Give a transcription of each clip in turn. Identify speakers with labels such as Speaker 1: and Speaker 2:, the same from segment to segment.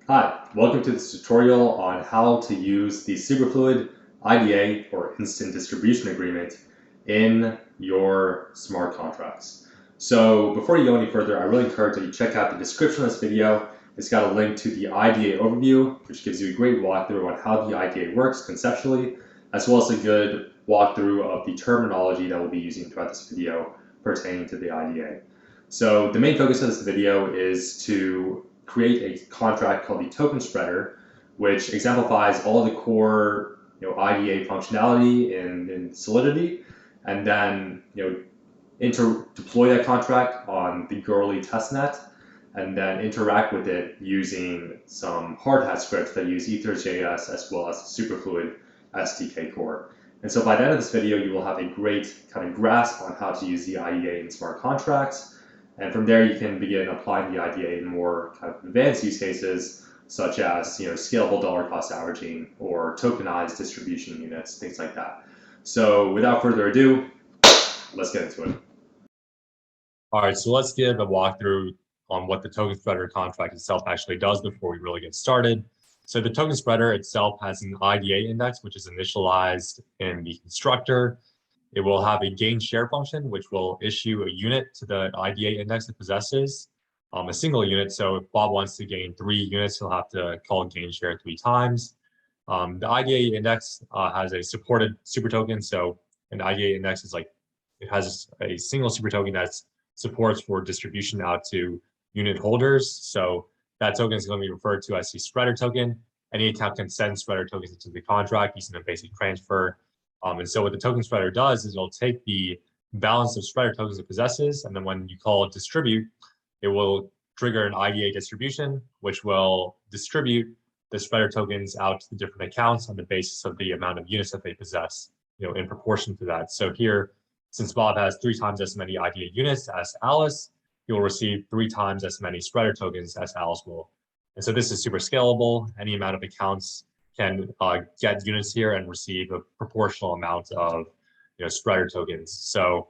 Speaker 1: Hi, welcome to this tutorial on how to use the Superfluid IDA or Instant Distribution Agreement in your smart contracts. So before you go any further, I really encourage that you check out the description of this video. It's got a link to the IDA overview, which gives you a great walkthrough on how the IDA works conceptually, as well as a good walkthrough of the terminology that we'll be using throughout this video pertaining to the IDA. So the main focus of this video is to create a contract called the token spreader, which exemplifies all the core IDA functionality in Solidity, and then deploy that contract on the Goerli testnet, and then interact with it using some hard hat scripts that use Ethers.js as well as the Superfluid SDK core. And so by the end of this video, you will have a great kind of grasp on how to use the IDA in smart contracts. And from there, you can begin applying the IDA in more kind of advanced use cases, such as scalable dollar cost averaging or tokenized distribution units, things like that. So without further ado, let's get into it.
Speaker 2: All right, so let's give a walkthrough on what the token spreader contract itself actually does before we really get started. So the token spreader itself has an IDA index, which is initialized in the constructor. It will have a gainShare function, which will issue a unit to the IDA index it possesses, a single unit. So if Bob wants to gain 3 units, he'll have to call gainShare 3 times. The IDA index has a supported super token. So an IDA index is like, it has a single super token that's supports for distribution out to unit holders. So that token is going to be referred to as the spreader token. Any account can send spreader tokens into the contract using a basic transfer. And so what the token spreader does is it'll take the balance of spreader tokens it possesses, and then when you call distribute, it will trigger an IDA distribution, which will distribute the spreader tokens out to the different accounts on the basis of the amount of units that they possess, in proportion to that. So here, since Bob has 3 times as many IDA units as Alice, he will receive 3 times as many spreader tokens as Alice will. And so this is super scalable. Any amount of accounts can get units here and receive a proportional amount of spreader tokens. So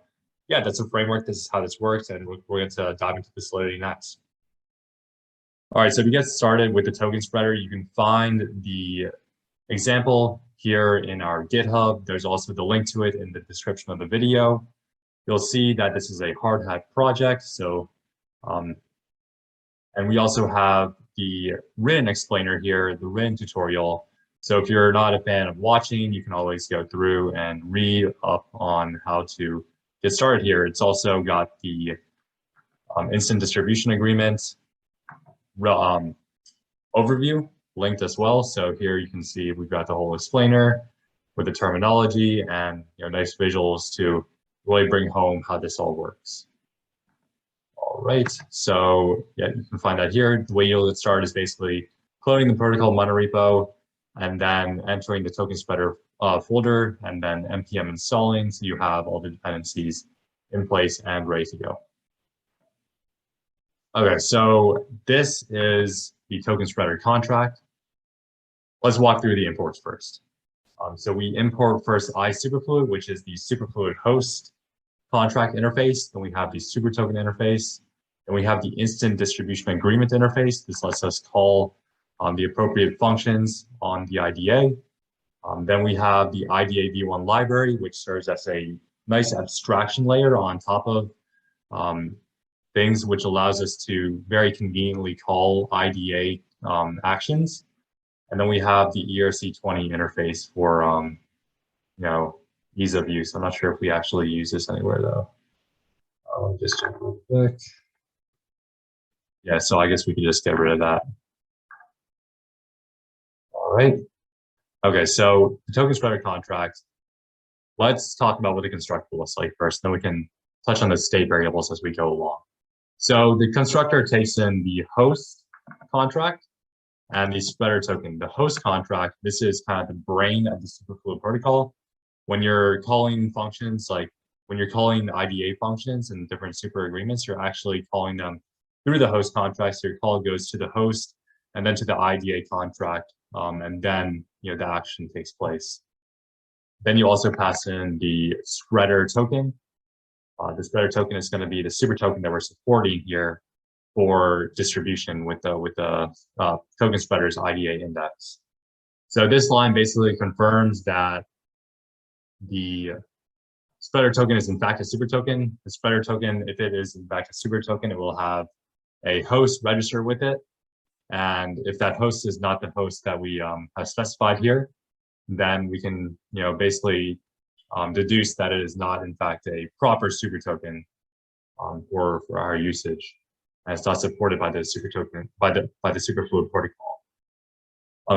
Speaker 2: yeah, that's a framework. This is how this works, and we're going to dive into the Solidity next. All right, so to get started with the token spreader, you can find the example here in our GitHub. There's also the link to it in the description of the video. You'll see that this is a hard hat project. So, and we also have the written explainer here, the written tutorial. So if you're not a fan of watching, you can always go through and read up on how to get started here. It's also got the instant distribution agreement overview linked as well. So here you can see we've got the whole explainer with the terminology and nice visuals to really bring home how this all works. All right, so yeah, you can find that here. The way you'll get started is basically cloning the protocol monorepo and then entering the token spreader folder and then npm installing, so you have all the dependencies in place and ready to go. Okay, so this is the token spreader contract. Let's walk through the imports first. So we import first iSuperfluid, which is the Superfluid host contract interface. Then we have the super token interface. Then we have the instant distribution agreement interface. This lets us call the appropriate functions on the IDA. Then we have the IDA v1 library, which serves as a nice abstraction layer on top of things, which allows us to very conveniently call IDA actions. And then we have the ERC20 interface for, ease of use. I'm not sure if we actually use this anywhere though. I'll just check real quick. Yeah, so I guess we could just get rid of that. All right. Okay, so the token spreader contract. Let's talk about what the constructor looks like first, then we can touch on the state variables as we go along. So the constructor takes in the host contract and the spreader token. The host contract, this is kind of the brain of the Superfluid protocol. When you're calling functions, like when you're calling IDA functions and different super agreements, you're actually calling them through the host contract. So your call goes to the host and then to the IDA contract, and then the action takes place. Then you also pass in the spreader token. The spreader token is going to be the super token that we're supporting here. for distribution with the token spreader's IDA index. So this line basically confirms that the spreader token is in fact a super token. The spreader token, if it is in fact a super token, it will have a host register with it. And if that host is not the host that we have specified here, then we can basically deduce that it is not in fact a proper super token for our usage. And it's not supported by the super token by the Superfluid protocol.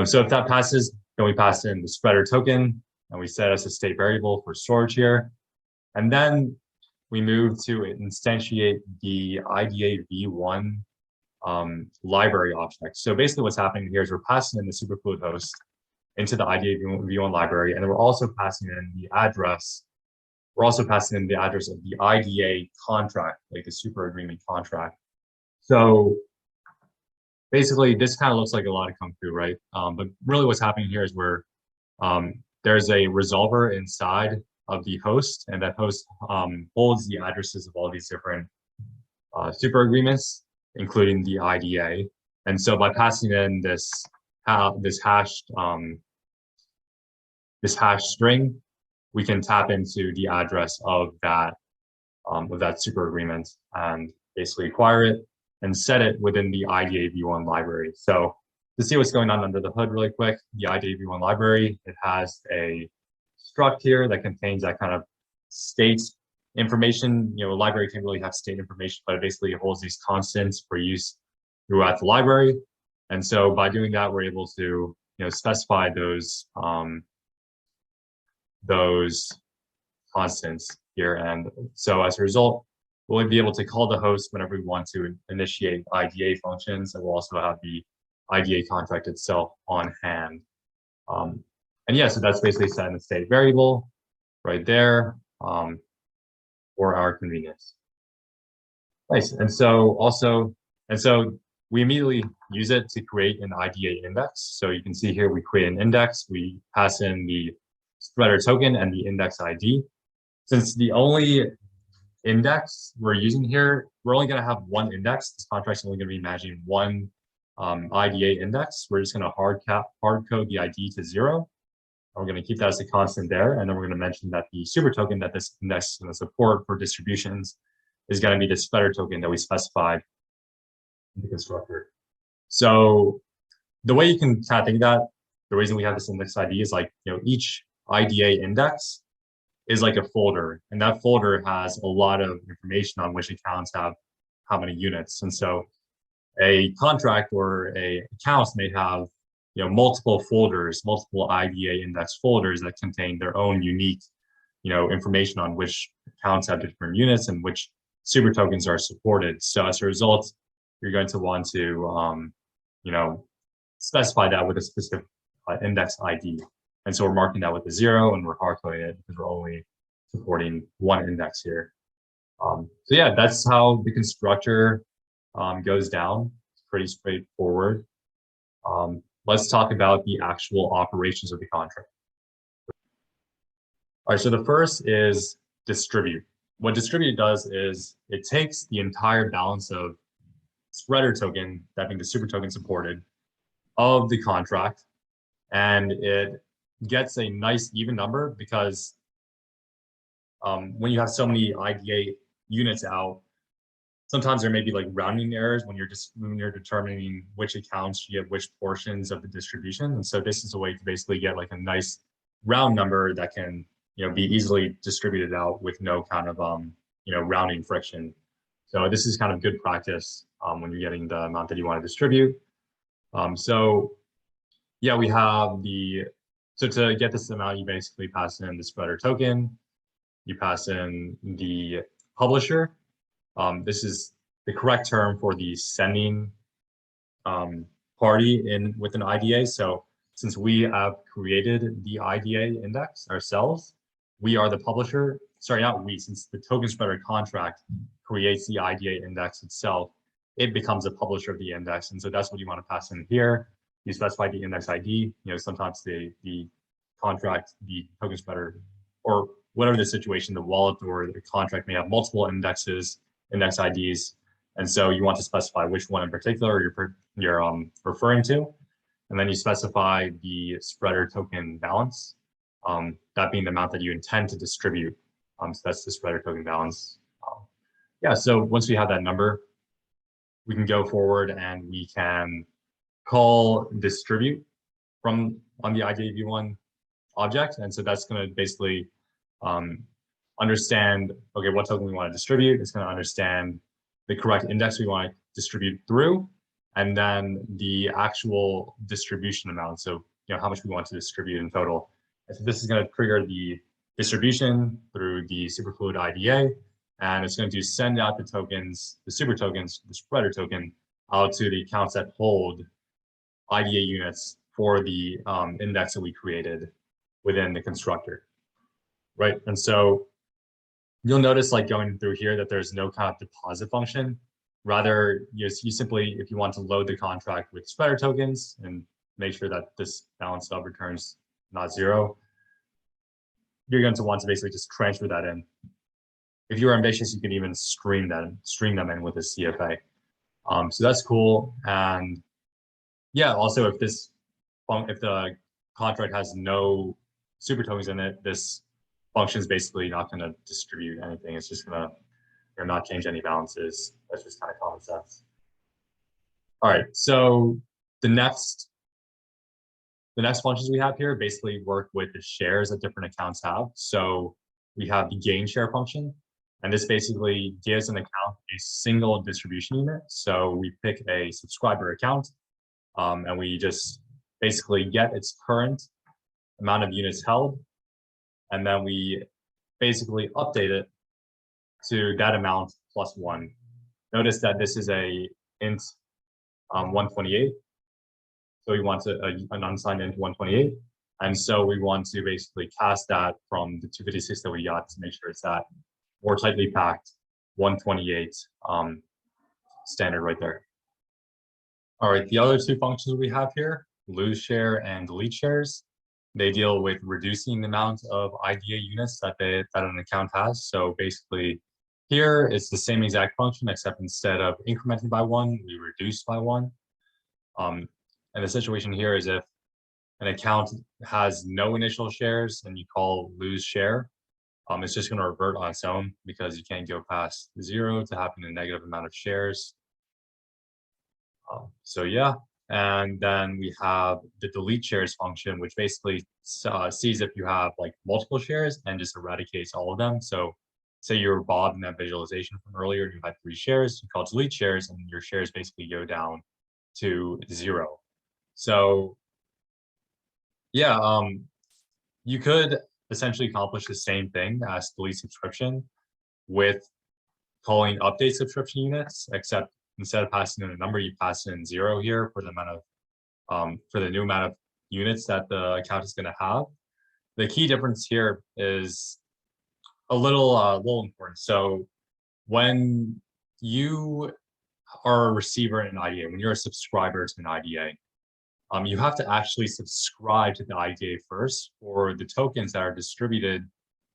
Speaker 2: So if that passes, then we pass in the spreader token and we set as a state variable for storage here. And then we move to instantiate the IDA v1 library object. So basically what's happening here is we're passing in the Superfluid host into the IDA v1 library, and then we're also passing in the address. We're also passing in the address of the IDA contract, like the super agreement contract. So basically this kind of looks like a lot of kung fu, right? But really what's happening here is where there's a resolver inside of the host, and that host holds the addresses of all these different super agreements, including the IDA. And so by passing in this hashed string, we can tap into the address of that super agreement and basically acquire it and set it within the IDA v1 library. So to see what's going on under the hood really quick, the IDA v1 library, it has a struct here that contains that kind of state information. A library can't really have state information, but it basically holds these constants for use throughout the library. And so by doing that, we're able to specify those constants here. And so as a result, we'll be able to call the host whenever we want to initiate IDA functions, and we'll also have the IDA contract itself on hand. And yeah, so that's basically set in the state variable right there for our convenience. Nice. And so we immediately use it to create an IDA index. So you can see here we create an index, we pass in the spreader token and the index ID. Since the only index we're using here, we're only going to have one index. This contract's only going to be managing one IDA index. We're just going to hard code the ID to 0. We're going to keep that as a constant there, and then we're going to mention that the super token that this index is going to support for distributions is going to be the spreader token that we specified in the constructor. So the way you can kind of think of that, the reason we have this index ID is like, each IDA index is like a folder, and that folder has a lot of information on which accounts have how many units. And so a contract or a account may have multiple folders, multiple IDA index folders that contain their own unique information on which accounts have different units and which super tokens are supported. So as a result, you're going to want to specify that with a specific index ID. And so we're marking that with a 0, and we're hard coding it because we're only supporting one index here. So yeah, that's how the constructor goes down. It's pretty straightforward. Let's talk about the actual operations of the contract. All right, so the first is distribute. What distribute does is it takes the entire balance of spreader token, that being the super token supported, of the contract, and it gets a nice even number because when you have so many IDA units out, sometimes there may be like rounding errors when you're determining which accounts you get which portions of the distribution. And so this is a way to basically get like a nice round number that can be easily distributed out with no kind of rounding friction. So this is kind of good practice when you're getting the amount that you want to distribute. So yeah, we have so to get this amount, you basically pass in the spreader token, you pass in the publisher. This is the correct term for the sending party with an IDA. So since we have created the IDA index ourselves, we are the publisher. Sorry, not we, since the token spreader contract creates the IDA index itself, it becomes a publisher of the index. And so that's what you want to pass in here. You specify the index ID, sometimes the contract, the token spreader, or whatever the situation, the wallet or the contract may have multiple index IDs. And so you want to specify which one in particular you're referring to. And then you specify the spreader token balance, that being the amount that you intend to distribute. So that's the spreader token balance. Yeah, so once we have that number, we can go forward and we can call distribute on the IDA v1 object. And so that's going to basically understand, okay, what token we want to distribute. It's going to understand the correct index we want to distribute through, and then the actual distribution amount. So, how much we want to distribute in total. And so this is going to trigger the distribution through the Superfluid IDA, and it's going to send out the tokens, the super tokens, the spreader token, out to the accounts that hold IDA units for the index that we created within the constructor, right? And so you'll notice, like going through here, that there's no kind of deposit function. Rather, you simply, if you want to load the contract with spreader tokens and make sure that this balance of returns not zero, you're going to want to basically just transfer that in. If you're ambitious, you can even stream them in with a CFA. So that's cool. And yeah, also if the contract has no super tokens in it, this function is basically not going to distribute anything. It's just going to not change any balances. That's just kind of common sense. All right, so the next functions we have here basically work with the shares that different accounts have. So we have the gainShare function, and this basically gives an account a single distribution unit. So we pick a subscriber account, and we just basically get its current amount of units held, and then we basically update it to that amount plus 1. Notice that this is a int 128. So we want an unsigned int 128. And so we want to basically cast that from the 256 that we got to make sure it's that more tightly packed 128 standard right there. All right, the other two functions we have here, lose share and delete shares, they deal with reducing the amount of IDA units that an account has. So basically here it's the same exact function, except instead of incrementing by 1, we reduce by 1. And the situation here is if an account has no initial shares and you call lose share, it's just going to revert on its own because you can't go past 0 to having a negative amount of shares. So yeah, and then we have the delete shares function, which basically sees if you have like multiple shares and just eradicates all of them. So say you're Bob in that visualization from earlier, and you had 3 shares, you call delete shares, and your shares basically go down to 0. So yeah, you could essentially accomplish the same thing as delete subscription with calling update subscription units, except instead of passing in a number, you pass in 0 here for the amount of for the new amount of units that the account is going to have. The key difference here is a little important. So when you are a receiver in an IDA, when you're a subscriber to an IDA, you have to actually subscribe to the IDA first for the tokens that are distributed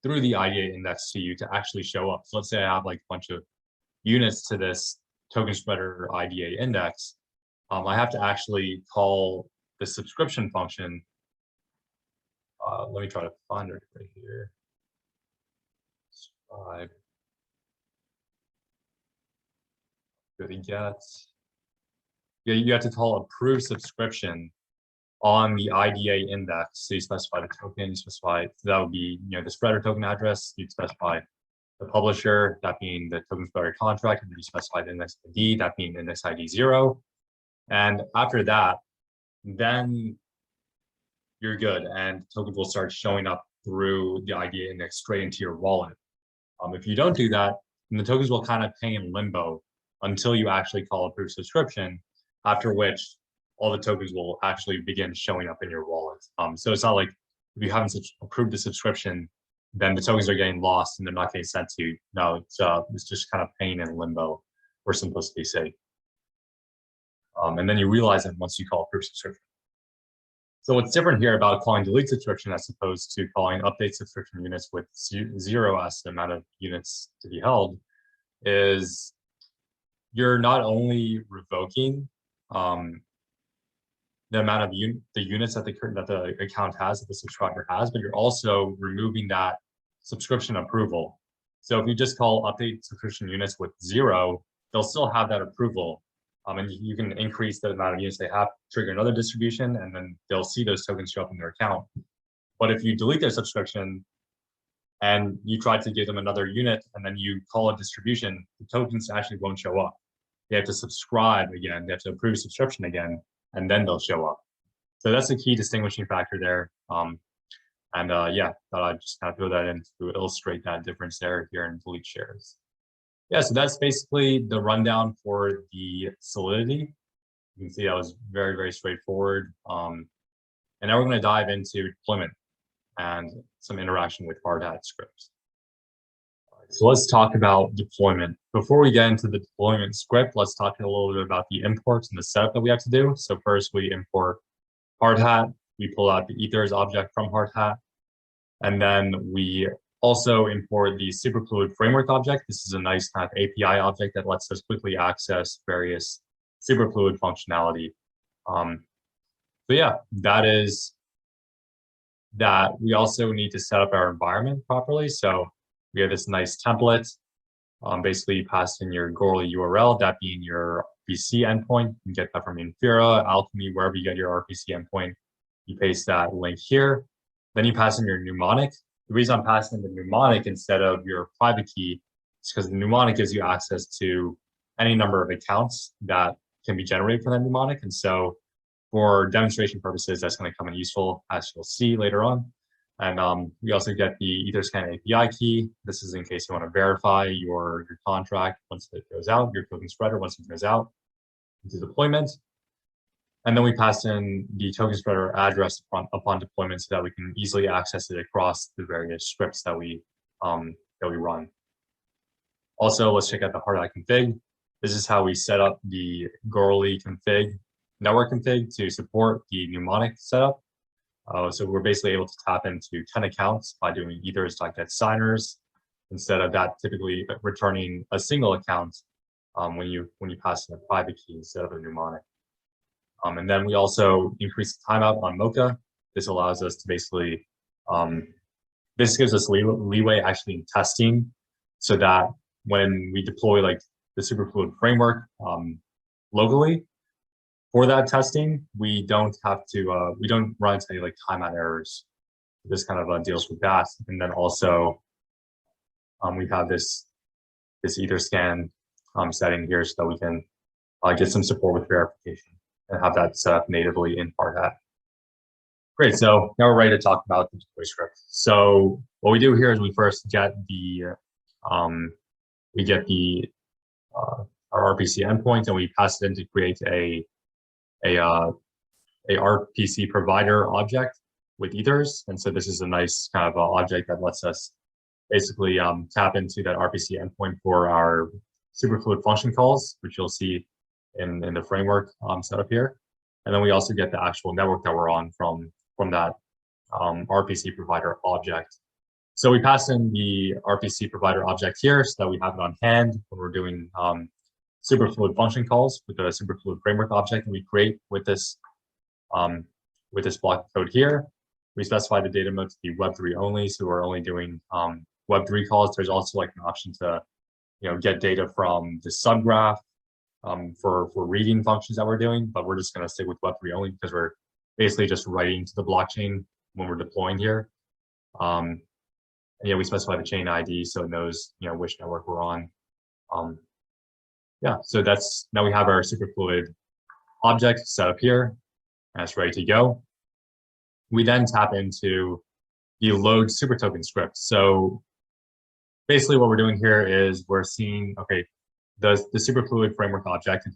Speaker 2: through the IDA index to you to actually show up. So let's say I have like a bunch of units to this token spreader IDA index. I have to actually call the subscription function. Let me try to find it right here. Subscribe. Go to get. Yeah, you have to call approve subscription on the IDA index. So you specify the token, you specify, that would be, the spreader token address, you'd specify the publisher, that being the token spreader contract, and then you specify the index ID, that being index ID 0. And after that, then you're good, and tokens will start showing up through the IDA index straight into your wallet. If you don't do that, then the tokens will kind of hang in limbo until you actually call approve subscription, after which all the tokens will actually begin showing up in your wallet. So it's not like if you haven't approved the subscription, then the tokens are getting lost and they're not getting sent to you. No, it's just kind of hanging in limbo for simplicity's sake. And then you realize it once you call approve subscription. So what's different here about calling delete subscription as opposed to calling update subscription units with 0 as the amount of units to be held is you're not only revoking the amount of the units that the account has, that the subscriber has, but you're also removing that subscription approval. So if you just call update subscription units with 0, they'll still have that approval. And you can increase the amount of units they have, trigger another distribution, and then they'll see those tokens show up in their account. But if you delete their subscription and you try to give them another unit and then you call a distribution, the tokens actually won't show up. They have to subscribe again, they have to approve subscription again, and then they'll show up. So that's a key distinguishing factor there. Yeah, thought I'd just kind of throw that in to illustrate that difference there here in delete shares. Yeah, so that's basically the rundown for the Solidity. You can see that was very, very straightforward. And now we're going to dive into deployment and some interaction with hard hat scripts. So let's talk about deployment. Before we get into the deployment script, let's talk a little bit about the imports and the setup that we have to do. So first we import hard hat, we pull out the ethers object from hard hat, and then we also import the Superfluid framework object. This is a nice kind of API object that lets us quickly access various Superfluid functionality. So yeah, that is that. We also need to set up our environment properly. So we have this nice template. Basically, you pass in your Goerli URL, that being your RPC endpoint. You can get that from Infura, Alchemy, wherever you get your RPC endpoint. You paste that link here. Then you pass in your mnemonic. The reason I'm passing in the mnemonic instead of your private key is because the mnemonic gives you access to any number of accounts that can be generated from that mnemonic. And so for demonstration purposes, that's going to come in useful, as you'll see later on. And we also get the Etherscan API key. This is in case you want to verify your contract once it goes out, your token spreader once it goes out into deployment. And then we pass in the token spreader address upon deployment so that we can easily access it across the various scripts that we run. Also, let's check out the hard hat config. This is how we set up the Goerli config, network config to support the mnemonic setup. So we're basically able to tap into 10 accounts by doing ethers.getSigners instead of that typically returning a single account when you pass in a private key instead of a mnemonic. And then we also increase the timeout on Mocha. This allows us to basically, this gives us leeway actually in testing so that when we deploy like the Superfluid framework locally, for that testing, we don't have to, we don't run into any like timeout errors. This kind of deals with that. And then also we have this Etherscan setting here so that we can get some support with verification and have that set up natively in hard hat. Great, so now we're ready to talk about the deploy script. So what we do here is we first get the, our RPC endpoint and we pass it in to create a RPC provider object with ethers. And so this is a nice kind of object that lets us basically tap into that RPC endpoint for our Superfluid function calls, which you'll see in the framework setup here. And then we also get the actual network that we're on from that RPC provider object. So we pass in the RPC provider object here so that we have it on hand when we're doing Superfluid function calls with the Superfluid framework object that we create with this block of code here. We specify the data mode to be Web3 only, so we're only doing Web3 calls. There's also like an option to get data from the subgraph for reading functions that we're doing, but we're just going to stick with Web3 only because we're basically just writing to the blockchain when we're deploying here. And yeah, we specify the chain ID so it knows which network we're on. Yeah, so now we have our Superfluid object set up here and it's ready to go. We then tap into the load super token script. So basically what we're doing here is we're seeing, okay, the Superfluid framework object, it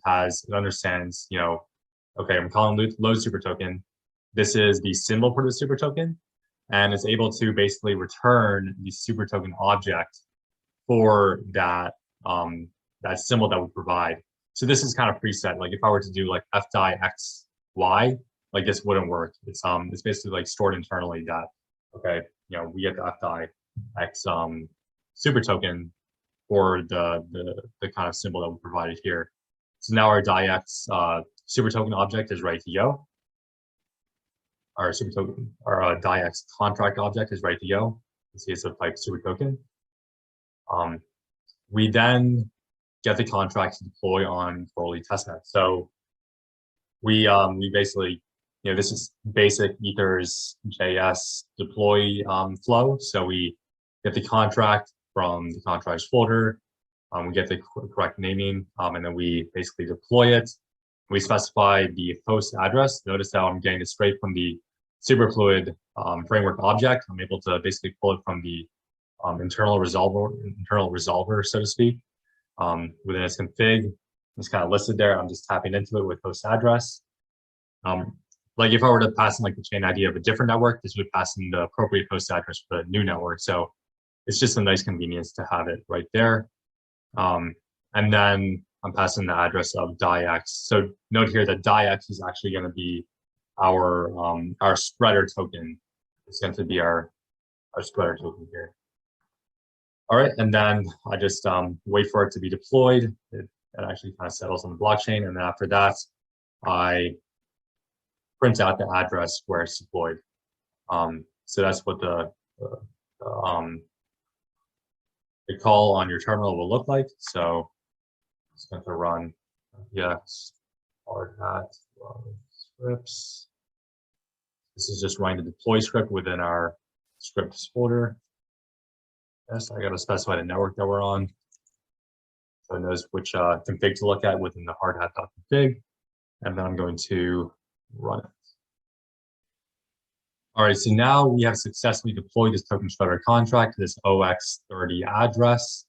Speaker 2: understands, okay, I'm calling load super token. This is the symbol for the super token, and it's able to basically return the super token object for that that symbol that we provide. So this is kind of preset. Like if I were to do like fdi xy, like this wouldn't work. It's basically like stored internally that, okay, we get the fdi x super token for the kind of symbol that we provided here. So now our DIX super token object is ready to go. Our super token, our DIX contract object is ready to go. You see it's a type super token. We then get the contract to deploy on Goerli testnet. So we basically, this is basic Ethers JS deploy flow. So we get the contract from the contracts folder. We get the correct naming, and then we basically deploy it. We specify the host address. Notice how I'm getting it straight from the Superfluid framework object. I'm able to basically pull it from the internal resolver, so to speak, within its config. It's kind of listed there. I'm just tapping into it with host address. Like if I were to pass in like the chain ID of a different network, this would pass in the appropriate host address for the new network. So it's just a nice convenience to have it right there. And then I'm passing the address of DIX. So note here that DIX is actually going to be our spreader token. It's going to be our spreader token here. All right, and then I just wait for it to be deployed. It actually kind of settles on the blockchain, and then after that, I print out the address where it's deployed. So that's what the call on your terminal will look like. So it's going to run yes hard hat scripts. This is just running the deploy script within our scripts folder. Yes, I got to specify the network that we're on. So it knows which config to look at within the hardhat.config. And then I'm going to run it. All right, so now we have successfully deployed this token spreader contract to this OX30 address.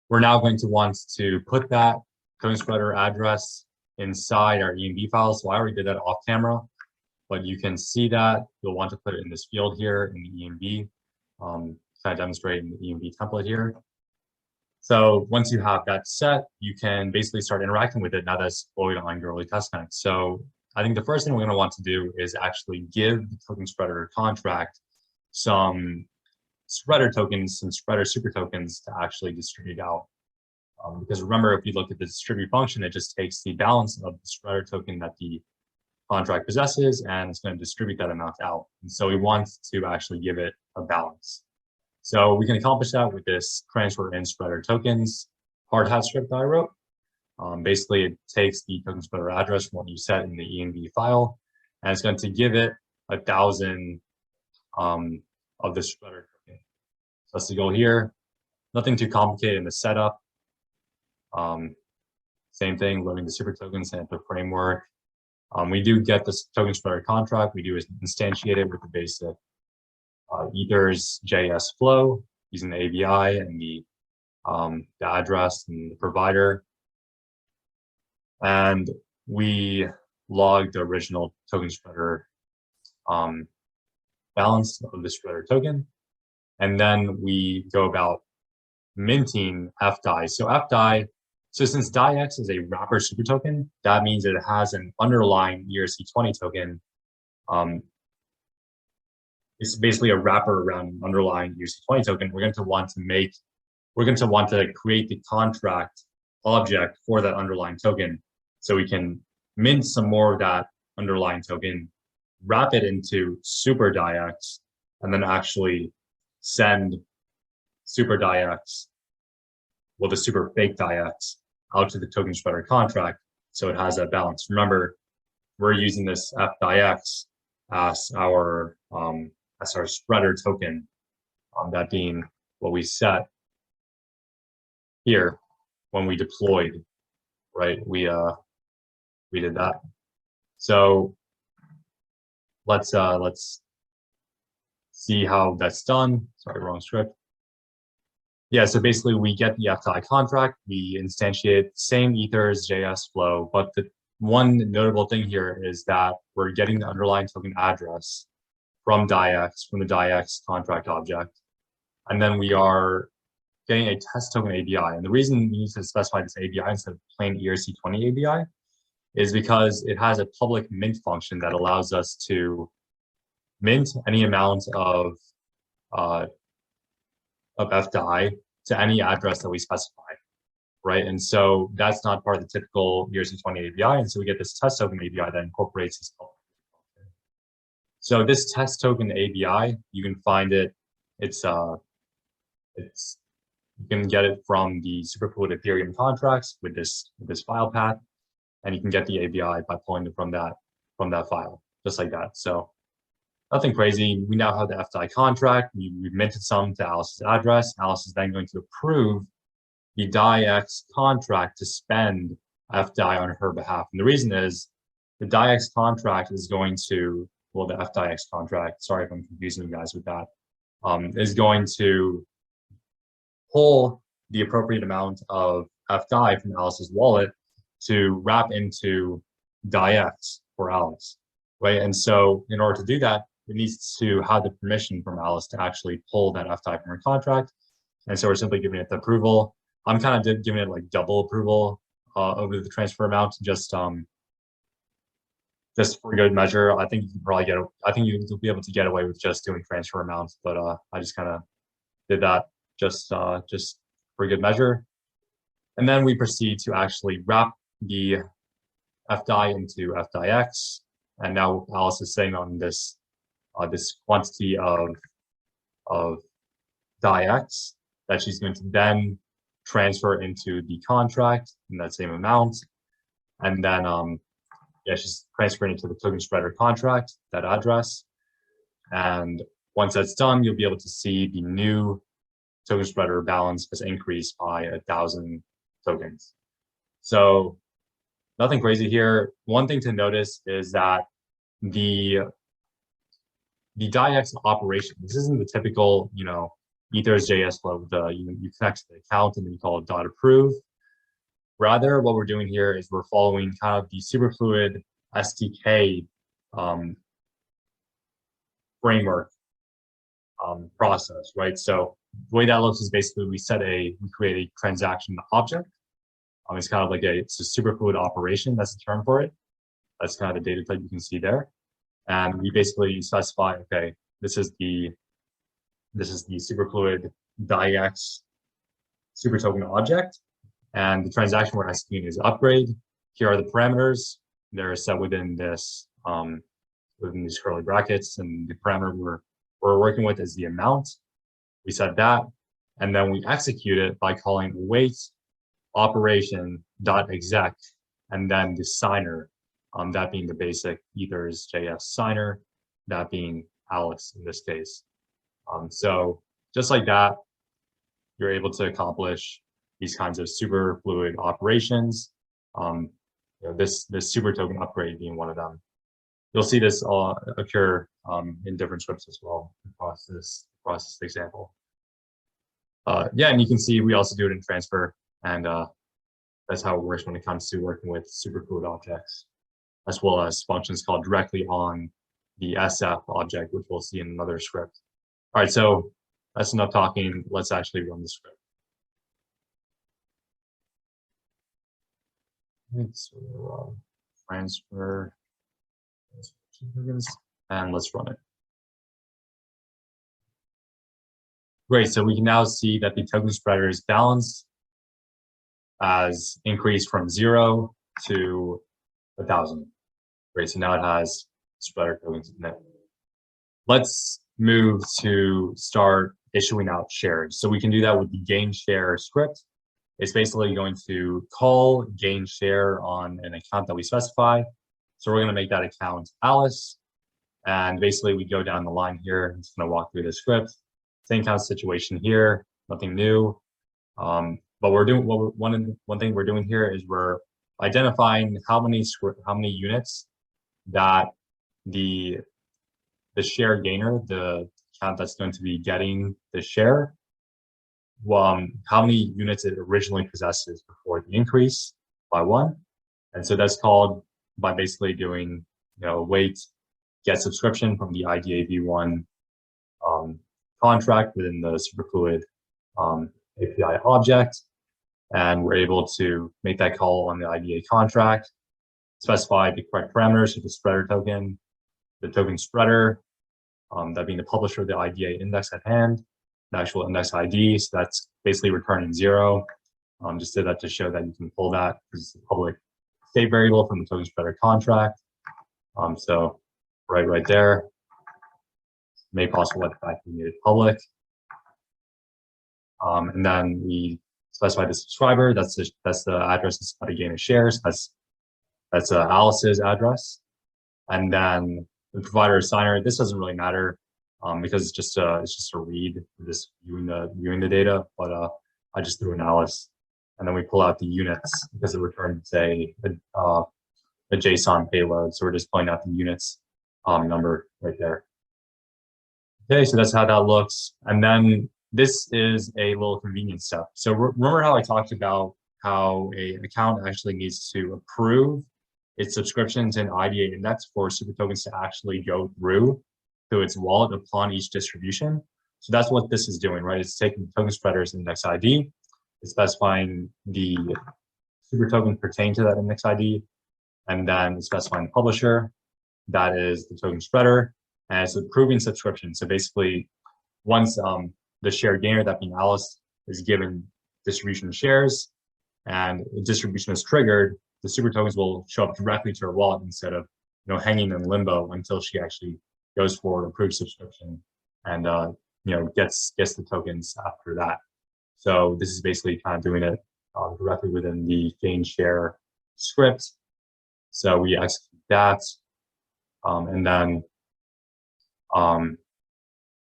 Speaker 2: We're now going to want to put that token spreader address inside our ENV file. So I already did that off camera, but you can see that you'll want to put it in this field here in the ENV. Kind of demonstrate in the ENV template here. So once you have that set, you can basically start interacting with it now that's deployed on Goerli testnet. So I think the first thing we're going to want to do is actually give the token spreader contract some spreader tokens, some spreader super tokens to actually distribute out. Because remember, if you look at the distribute function, it just takes the balance of the spreader token that the contract possesses, and it's going to distribute that amount out. And so we want to actually give it a balance. So we can accomplish that with this transfer in spreader tokens hard hat script that I wrote. Basically, it takes the token spreader address from what you set in the ENV file, and it's going to give it 1,000 of the spreader token. So let's go here. Nothing too complicated in the setup. Same thing, loading the super tokens and the framework. We do get this token spreader contract. We do instantiate it with the basic Ethers JS flow using the ABI and the address and the provider. And we log the original token spreader balance of the spreader token. And then we go about minting FDI. So FDI, so since DIX is a wrapper super token, that means it has an underlying ERC20 token. It's basically a wrapper around an underlying ERC20 token. We're going to want to create the contract object for that underlying token. So we can mint some more of that underlying token, wrap it into super DIX, and then actually send super DIX, well, the super fake DIX out to the token spreader contract. So it has that balance. Remember, we're using this FDIX as our spreader token, that being what we set here when we deployed, right? We did that. So let's see how that's done. Sorry, wrong script. Yeah, so basically we get the FDI contract, we instantiate the same Ethers JS flow, but the one notable thing here is that we're getting the underlying token address from DIX, from the DIX contract object. And then we are getting a test token ABI. And the reason we need to specify this ABI instead of plain ERC20 ABI is because it has a public mint function that allows us to mint any amount of FDI to any address that we specify, right? And so that's not part of the typical ERC20 API. And so we get this test token API that incorporates this. So this test token API, you can find it. You can get it from the Superfluid Ethereum contracts with this file path, and you can get the API by pulling it from that file, just like that. So nothing crazy. We now have the FDI contract. We've minted some to Alice's address. Alice is then going to approve the DIX contract to spend FDI on her behalf. And the reason is the DIX contract is going to, well, the FDIX contract, sorry if I'm confusing you guys with that, is going to pull the appropriate amount of FDI from Alice's wallet to wrap into DIX for Alice, right? And so in order to do that, it needs to have the permission from Alice to actually pull that FDI from her contract. And so we're simply giving it the approval. I'm kind of giving it like double approval over the transfer amount, just for good measure. I think you can probably you'll be able to get away with just doing transfer amounts, but I just kind of did that just for good measure. And then we proceed to actually wrap the FDI into FDIX. And now Alice is sitting on this quantity of DIX that she's going to then transfer into the contract in that same amount. And then she's transferring it to the token spreader contract, that address. And once that's done, you'll be able to see the new token spreader balance has increased by 1,000 tokens. So nothing crazy here. One thing to notice is that the DIX operation, this isn't the typical, Ether's JS flow. You connect to the account and then you call it .approve. Rather, what we're doing here is we're following kind of the Superfluid SDK framework process, right? So the way that looks is basically we create a transaction object. It's kind of like it's a Superfluid operation. That's the term for it. That's kind of the data type you can see there. And we basically specify, okay, this is the Superfluid DIX super token object. And the transaction we're executing is upgrade. Here are the parameters. They're set within within these curly brackets. And the parameter we're working with is the amount. We set that. And then we execute it by calling await operation.exec, and then the signer, that being the basic Ether's JS signer, that being Alice in this case. So just like that, you're able to accomplish these kinds of Superfluid operations. This super token upgrade being one of them. You'll see this occur in different scripts as well across this example. And you can see we also do it in transfer, and that's how it works when it comes to working with Superfluid objects, as well as functions called directly on the SF object, which we'll see in another script. All right, so that's enough talking. Let's actually run the script. So transfer, and let's run it. Great, so we can now see that the token spreader's balance has increased from 0 to 1,000. Great, so now it has spreader tokens in it. Let's move to start issuing out shares. So we can do that with the gainShare script. It's basically going to call gainShare on an account that we specify. So we're going to make that account Alice. And basically we go down the line here. I'm just going to walk through the script. Same kind of situation here, nothing new. But we're doing one thing we're doing here is we're identifying how many units that the share gainer, the account that's going to be getting the share, how many units it originally possesses before the increase by 1. And so that's called by basically doing wait get subscription from the IDA v1 contract within the Superfluid API object. And we're able to make that call on the IDA contract, specify the correct parameters for the spreader token, the token spreader, that being the publisher of the IDA index at hand, the actual index ID. So that's basically returning 0. Just did that to show that you can pull that as a public state variable from the token spreader contract. So right there, made possible by the fact we made it public. And then we specify the subscriber. That's the address of gainShare. That's Alice's address. And then the provider assigner. This doesn't really matter because it's just a read, just viewing the data. But I just threw an Alice, and then we pull out the units because it returns a JSON payload. So we're just pulling out the units number right there. Okay, so that's how that looks. And then this is a little convenience step. So remember how I talked about how an account actually needs to approve its subscriptions and IDA index for super tokens to actually go through to its wallet upon each distribution. So that's what this is doing, right? It's taking the token spreader's index ID, it's specifying the super token pertaining to that index ID, and then it's specifying the publisher, that is the token spreader, and it's approving subscription. So basically, once the shared gainer, that being Alice, is given distribution shares and the distribution is triggered, the super tokens will show up directly to her wallet instead of hanging in limbo until she actually goes forward, approves subscription, and gets the tokens after that. So this is basically kind of doing it directly within the gainShare script. So we execute that, and then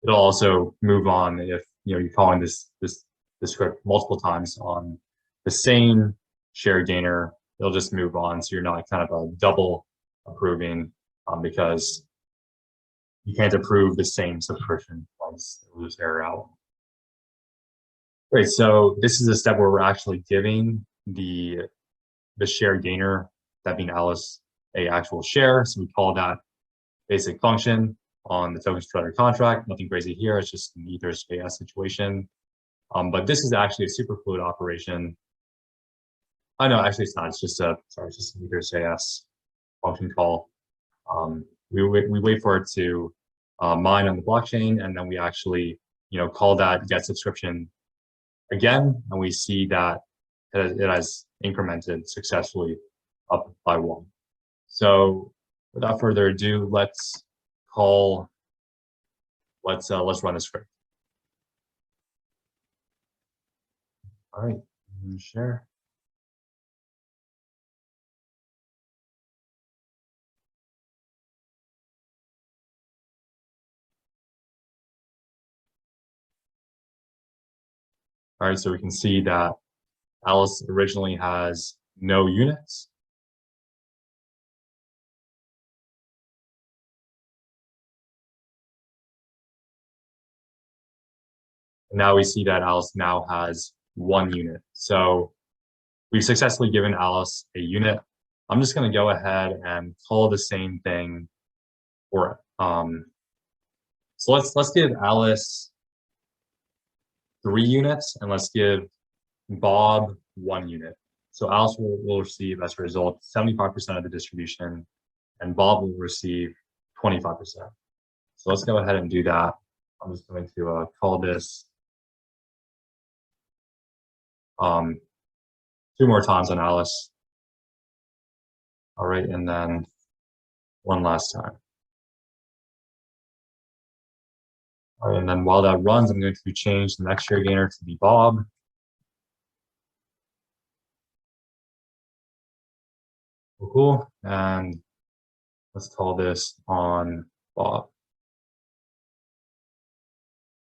Speaker 2: it'll also move on if you're calling this script multiple times on the same shared gainer. It'll just move on, so you're not kind of a double approving because you can't approve the same subscription once. It will just error out. Great. So this is a step where we're actually giving the shared gainer, that being Alice, a actual share. So we call that basic function on the token spreader contract. Nothing crazy here. It's just an Ethers.js situation. But this is actually a Superfluid operation. Oh no, actually it's not. It's just an Ethers.js function call. We wait for it to mine on the blockchain, and then we actually call that get subscription again, and we see that it has incremented successfully up by 1. So without further ado, let's run the script. All right, share. All right, so we can see that Alice originally has no units. And now we see that Alice now has 1 unit. So we've successfully given Alice a unit. I'm just going to go ahead and call the same thing for so let's give Alice 3 units, and let's give Bob 1 unit. So Alice will receive, as a result, 75% of the distribution, and Bob will receive 25%. So let's go ahead and do that. I'm just going to call this 2 more times on Alice. All right, and then 1 last time. All right, and then while that runs, I'm going to change the next share gainer to be Bob. Cool. And let's call this on Bob.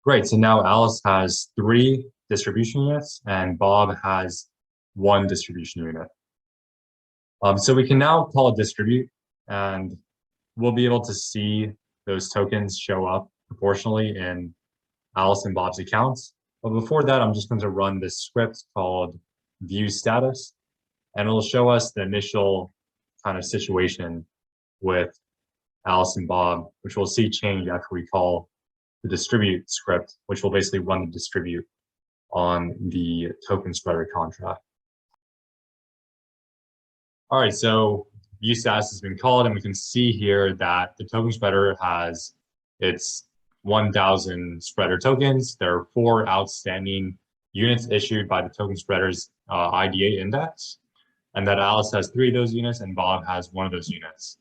Speaker 2: Great. So now Alice has 3 distribution units, and Bob has 1 distribution unit. So we can now call distribute, and we'll be able to see those tokens show up proportionally in Alice and Bob's accounts. But before that, I'm just going to run this script called view status, and it'll show us the initial kind of situation with Alice and Bob, which we'll see change after we call the distribute script, which will basically run the distribute on the token spreader contract. All right, so view status has been called, and we can see here that the token spreader has its 1,000 spreader tokens. There are 4 outstanding units issued by the token spreader's IDA index, and that Alice has 3 of those units and Bob has 1 of those units.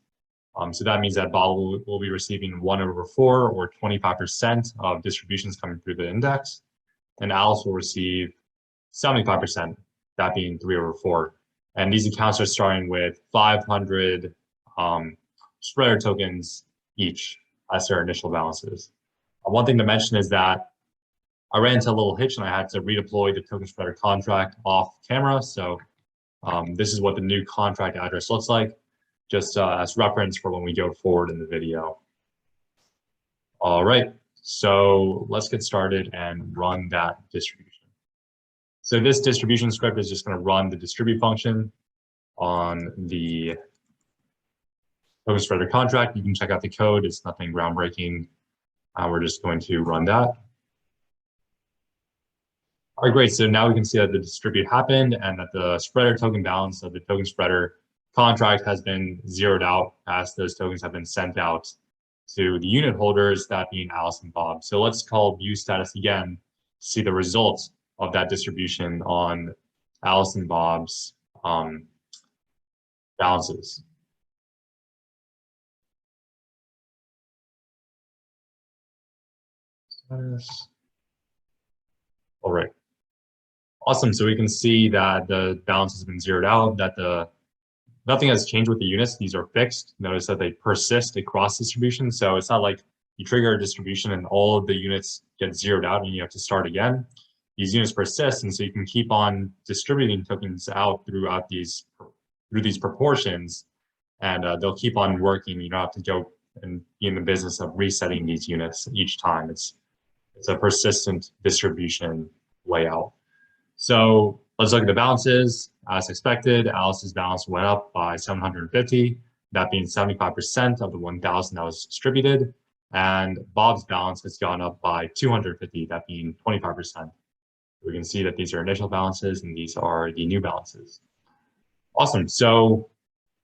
Speaker 2: So that means that Bob will be receiving 1/4 or 25% of distributions coming through the index, and Alice will receive 75%, that being 3/4. And these accounts are starting with 500 spreader tokens each as their initial balances. One thing to mention is that I ran into a little hitch and I had to redeploy the token spreader contract off camera. So this is what the new contract address looks like, just as reference for when we go forward in the video. All right, so let's get started and run that distribution. So this distribution script is just going to run the distribute function on the token spreader contract. You can check out the code. It's nothing groundbreaking. We're just going to run that. All right, great. So now we can see that the distribute happened and that the spreader token balance of the token spreader contract has been zeroed out as those tokens have been sent out to the unit holders, that being Alice and Bob. So let's call view status again to see the results of that distribution on Alice and Bob's balances. All right. Awesome. So we can see that the balance has been zeroed out, that nothing has changed with the units. These are fixed. Notice that they persist across distribution. So it's not like you trigger a distribution and all of the units get zeroed out and you have to start again. These units persist, and so you can keep on distributing tokens out through these proportions, and they'll keep on working. You don't have to go and be in the business of resetting these units each time. It's a persistent distribution layout. So let's look at the balances. As expected, Alice's balance went up by 750, that being 75% of the 1,000 that was distributed. And Bob's balance has gone up by 250, that being 25%. We can see that these are initial balances and these are the new balances. Awesome. So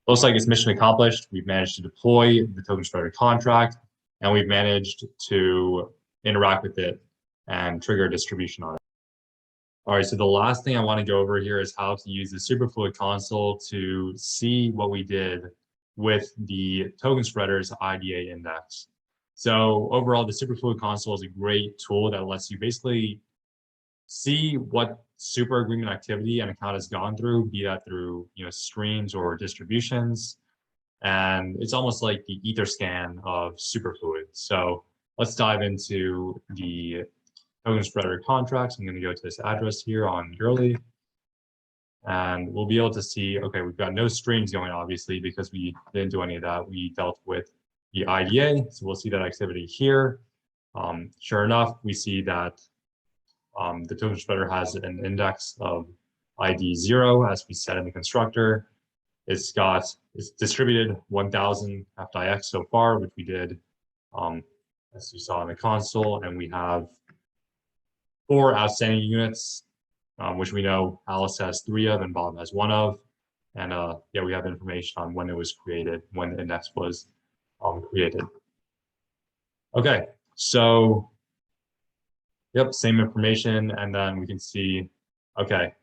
Speaker 2: looks like it's mission accomplished. We've managed to deploy the token spreader contract, and we've managed to interact with it and trigger a distribution on it. All right, so the last thing I want to go over here is how to use the Superfluid Console to see what we did with the token spreader's IDA index. So overall, the Superfluid Console is a great tool that lets you basically see what super agreement activity an account has gone through, be that through streams or distributions. And it's almost like the Etherscan of Superfluid. So let's dive into the token spreader contracts. I'm going to go to this address here on Girly, and we'll be able to see, okay, we've got no streams going, obviously, because we didn't do any of that. We dealt with the IDA, so we'll see that activity here. Sure enough, we see that the token spreader has an index of ID 0, as we set in the constructor. It's distributed 1,000 FDIX so far, which we did, as you saw in the console, and we have 4 outstanding units, which we know Alice has 3 of and Bob has 1 of. And yeah, we have information on when it was created, when the index was created. Okay, so yep, same information. And then we can see, okay,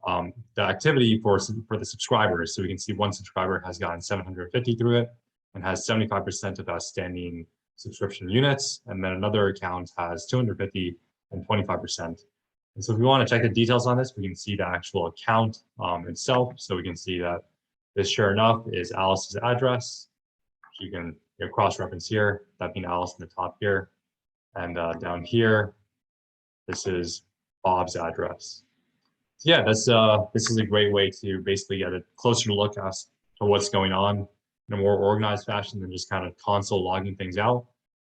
Speaker 2: the activity for the subscribers. So we can see one subscriber has gotten 750 through it and has 75% of outstanding subscription units. And then another account has 250 and 25%. And so if we want to check the details on this, we can see the actual account itself. So we can see that this, sure enough, is Alice's address. You can cross-reference here, that being Alice in the top here. And down here, this is Bob's address. So yeah, this is a great way to basically get a closer look as to what's going on in a more organized fashion than just kind of console logging things out.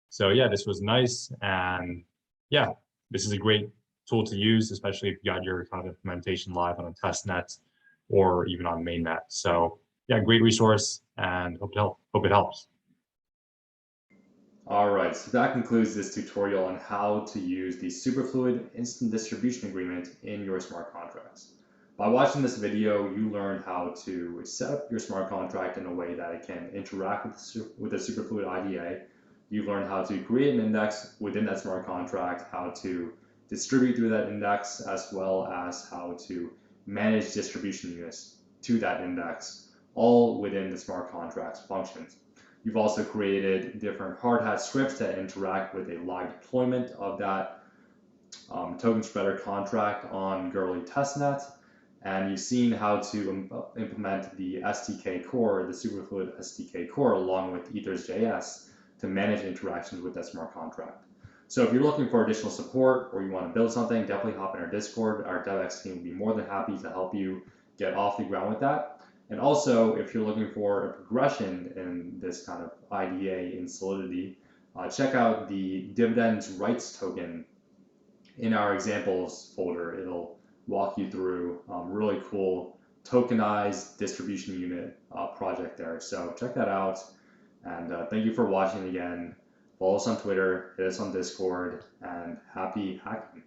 Speaker 2: So yeah, this was nice. And yeah, this is a great tool to use, especially if you got your kind of implementation live on a test net or even on mainnet. So yeah, great resource, and hope it helps.
Speaker 1: All right, so that concludes this tutorial on how to use the Superfluid Instant Distribution Agreement in your smart contracts. By watching this video, you learned how to set up your smart contract in a way that it can interact with the Superfluid IDA, You've learned how to create an index within that smart contract, how to distribute through that index, as well as how to manage distribution units to that index, all within the smart contracts functions. You've also created different hard hat scripts that interact with a live deployment of that token spreader contract on Gurley testnet. And you've seen how to implement the SDK core, the Superfluid SDK core, along with Ethers.js to manage interactions with that smart contract. So if you're looking for additional support or you want to build something, definitely hop in our Discord. Our DevX team will be more than happy to help you get off the ground with that. And also, if you're looking for a progression in this kind of IDA in Solidity, check out the dividends rights token in our examples folder. It'll walk you through really cool tokenized distribution unit project there. So check that out. And thank you for watching again. Follow us on Twitter, hit us on Discord, and happy hacking.